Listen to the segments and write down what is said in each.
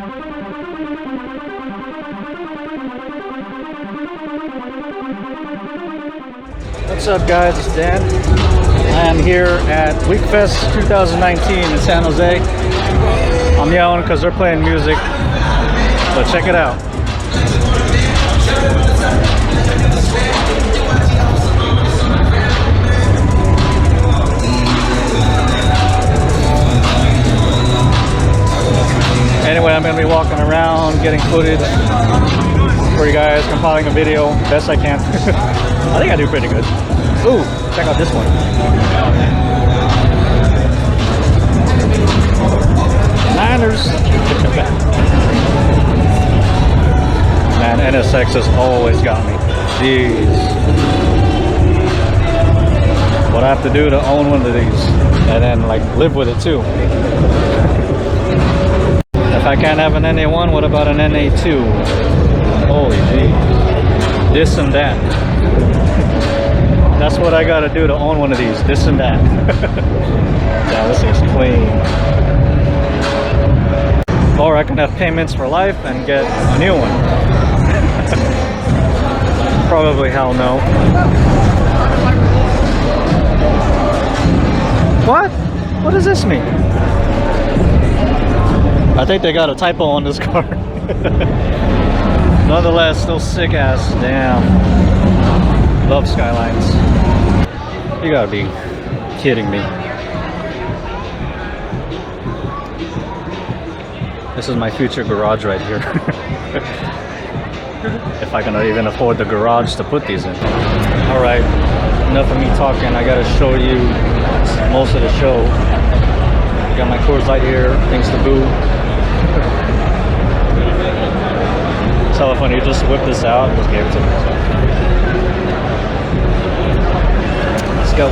What's up, guys? It's Dan. I am here at Wekfest 2019 in San Jose. I'm yelling because they're playing music, but check it out. Anyway, I'm going to be walking around, getting footage for you guys, compiling a video best I can. I think I do pretty good. Ooh, check out this one. Niners. Man, NSX has always got me. Jeez. What I have to do to own one of these and then like live with it too. If I can't have an NA1, what about an NA2? Holy gee. This and that. That's what I gotta do to own one of these. This and that. Yeah, this thing's clean. Or I can have payments for life and get a new one. Probably hell no. What? What does this mean? I think they got a typo on this car. Nonetheless, still sick ass. Damn. Love Skylines. You gotta be kidding me. This is my future garage right here. If I can even afford the garage to put these in. Alright, enough of me talking. I gotta show you most of the show. Got my Coors Light here, thanks to Boo. So funny, you just whip this out and just gave it to me. Let's go.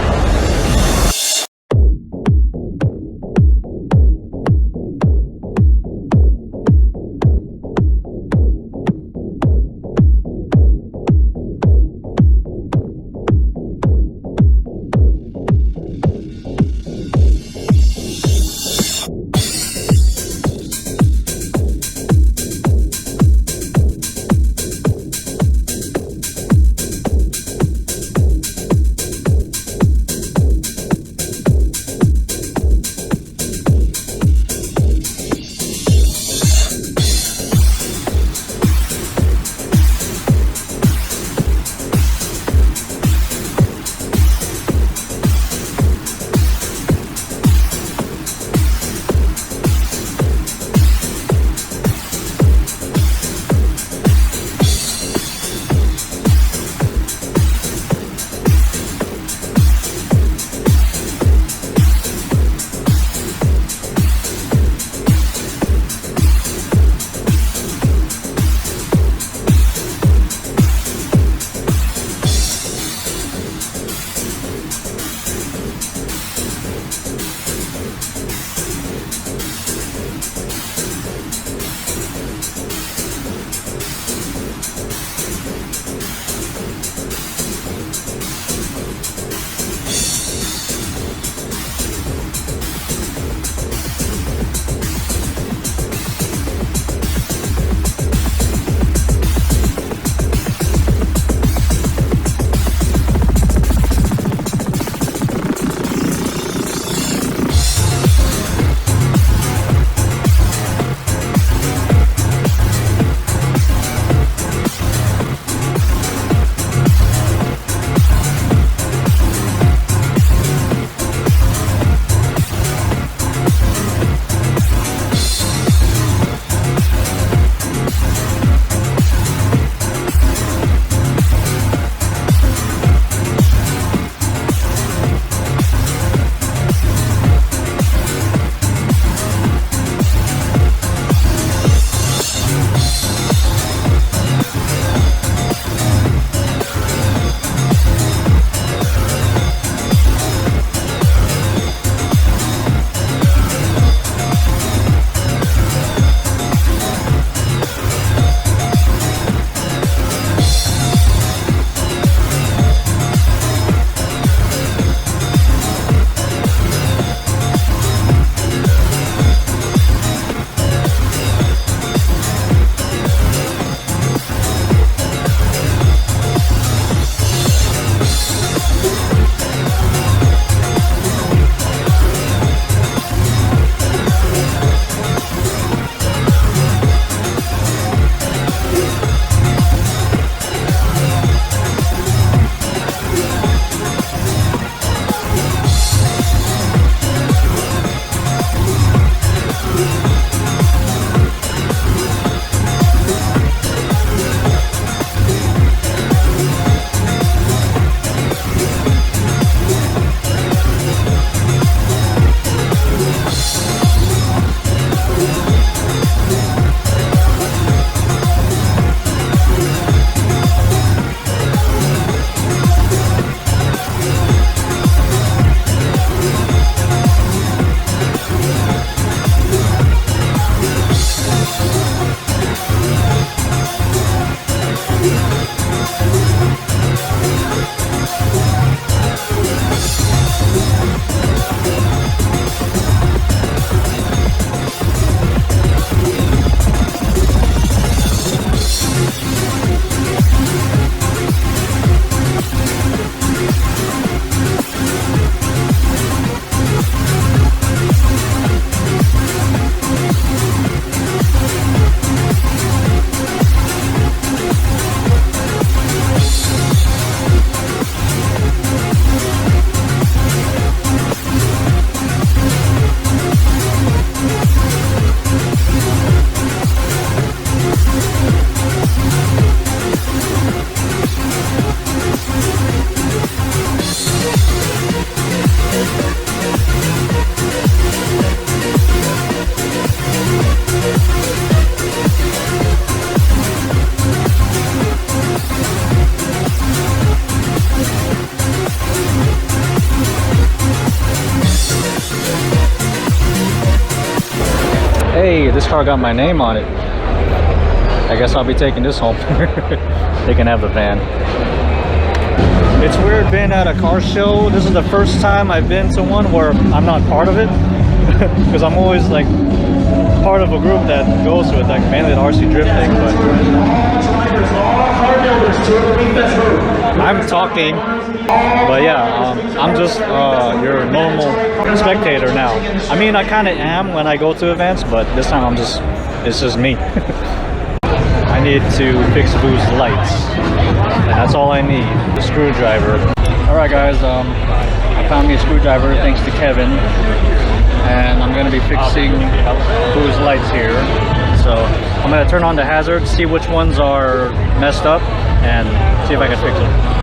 hey, this car got my name on it. I guess I'll be taking this home. They can have the van. It's weird being at a car show. This is the first time I've been to one where I'm not part of it. Because I'm always like part of a group that goes to it, like mainly the RC drifting. But I'm talking. But yeah, I'm just your normal spectator now. I mean, I kind of am when I go to events, but this time it's just me. I need to fix Boo's lights, and that's all I need, the screwdriver. Alright guys, I found me a screwdriver thanks to Kevin, and I'm going to be fixing Boo's lights here. So I'm going to turn on the hazards, see which ones are messed up, and see if I can fix them.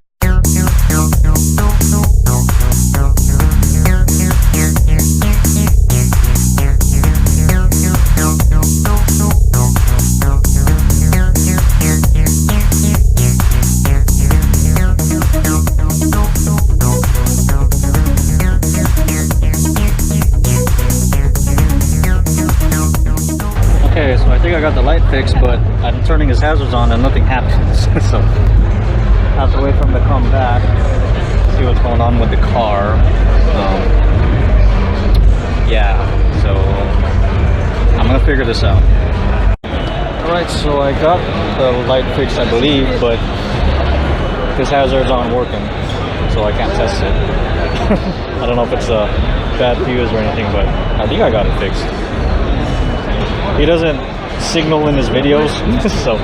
Okay, so I think I got the light fixed, but I'm turning his hazards on and nothing happens. So I have to wait for him to come back, see what's going on with the car. Yeah, so I'm gonna figure this out. Alright, so I got the light fixed, I believe, but his hazards aren't working, so I can't test it. I don't know if it's a bad fuse or anything, but I think I got it fixed. He doesn't signal in his videos, so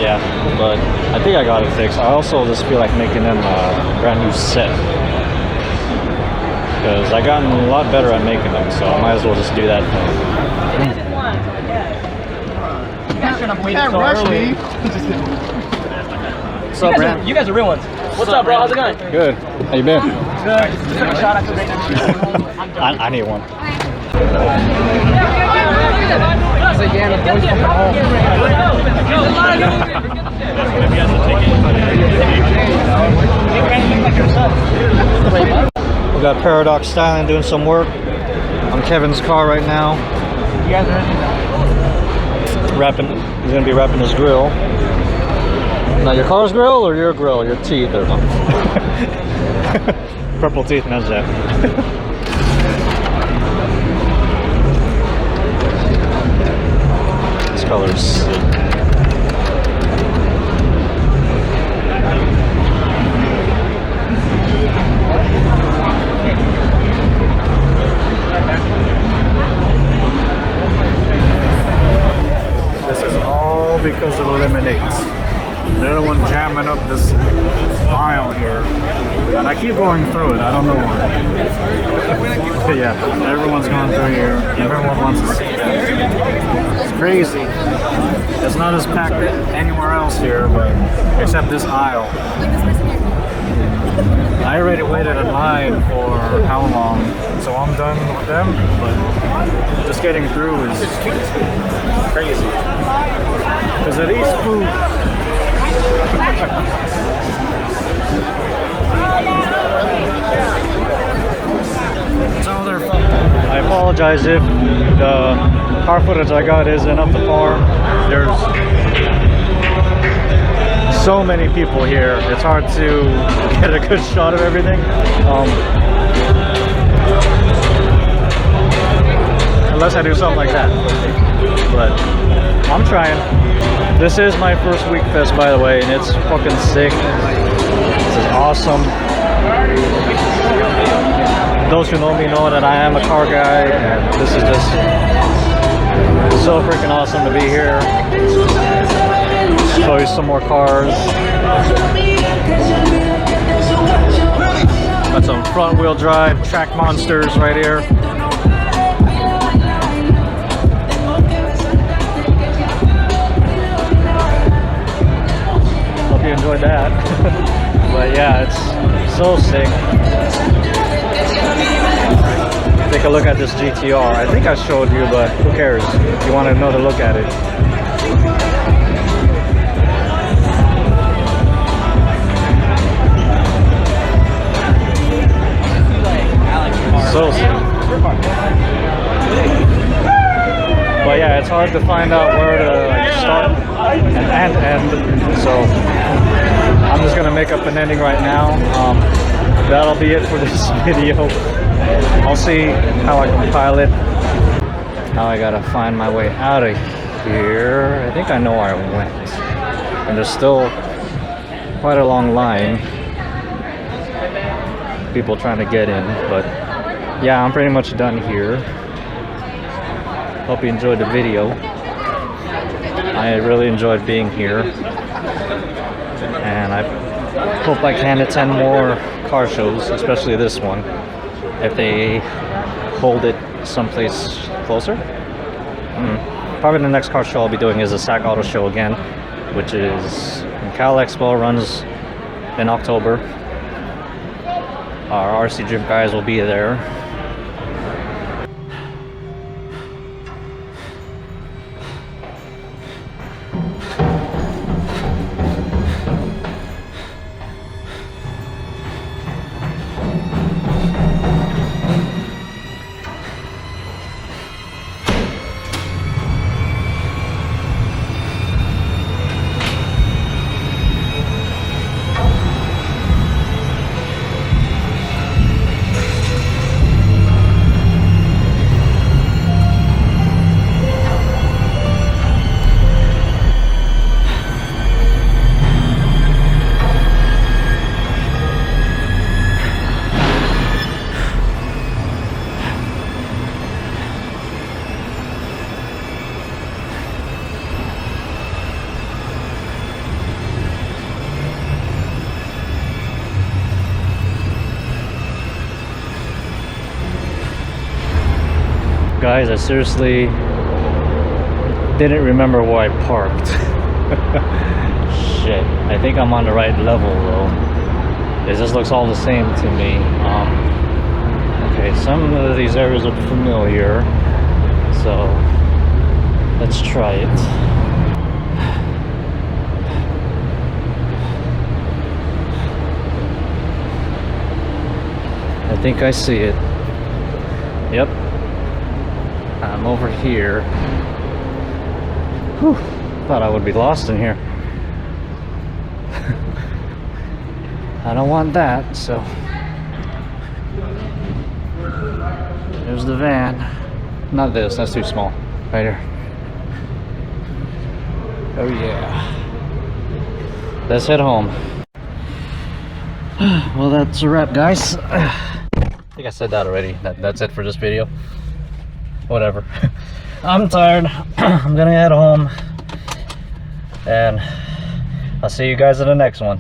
yeah, but I think I got it fixed. I also just feel like making them a brand new set, because I've gotten a lot better at making them, so I might as well just do that. What's up, Brand? You guys are real ones. What's up, bro? How's it going? Good. How you been? Good. Just took a shot after I need one. We got Paradox Styling doing some work on Kevin's car right now. You guys are in? Wrapping. He's gonna be wrapping his grill. Now your car's grill or your grill? Your teeth or something? Purple teeth, knows that. This color's sick. This is all because of illiminate. They're the one jamming up this aisle here, and I keep going through it. I don't know why. But yeah, everyone's going through here. Everyone wants to see that. It's crazy. It's not as packed anywhere else here, but except this aisle. I already waited in line for how long, so I'm done with them, but just getting through is crazy. Because at least food. It's all their fault. I apologize if the car footage I got isn't up to par. There's so many people here, it's hard to get a good shot of everything. Unless I do something like that. But I'm trying. This is my first Wekfest, by the way, and it's fucking sick. This is awesome. Those who know me know that I am a car guy, and this is just so freaking awesome to be here. Show you some more cars. Got some front wheel drive track monsters right here. Hope you enjoyed that. But yeah, it's so sick. Take a look at this GTR. I think I showed you, but who cares? If you want another look at it. So sick. But yeah, it's hard to find out where to like, start and end. So I'm just gonna make up an ending right now. That'll be it for this video. I'll see how I compile it. Now I gotta find my way out of here. I think I know where I went. And there's still quite a long line. People trying to get in, but yeah, I'm pretty much done here. Hope you enjoyed the video. I really enjoyed being here. And I hope I can attend more car shows, especially this one, if they hold it someplace closer. Probably the next car show I'll be doing is the SAC Auto Show again, which is in Cal Expo, runs in October. Our RC Gym guys will be there. Guys, I seriously didn't remember where I parked. Shit, I think I'm on the right level though. It just looks all the same to me. Okay, some of these areas are familiar, so let's try it. I think I see it. Yep. I'm over here. Whew, thought I would be lost in here. I don't want that, so. There's the van. Not this, that's too small. Right here. Oh yeah. Let's head home. Well, that's a wrap, guys. I think I said that already. That's it for this video. Whatever. I'm tired. I'm gonna head home. And I'll see you guys in the next one.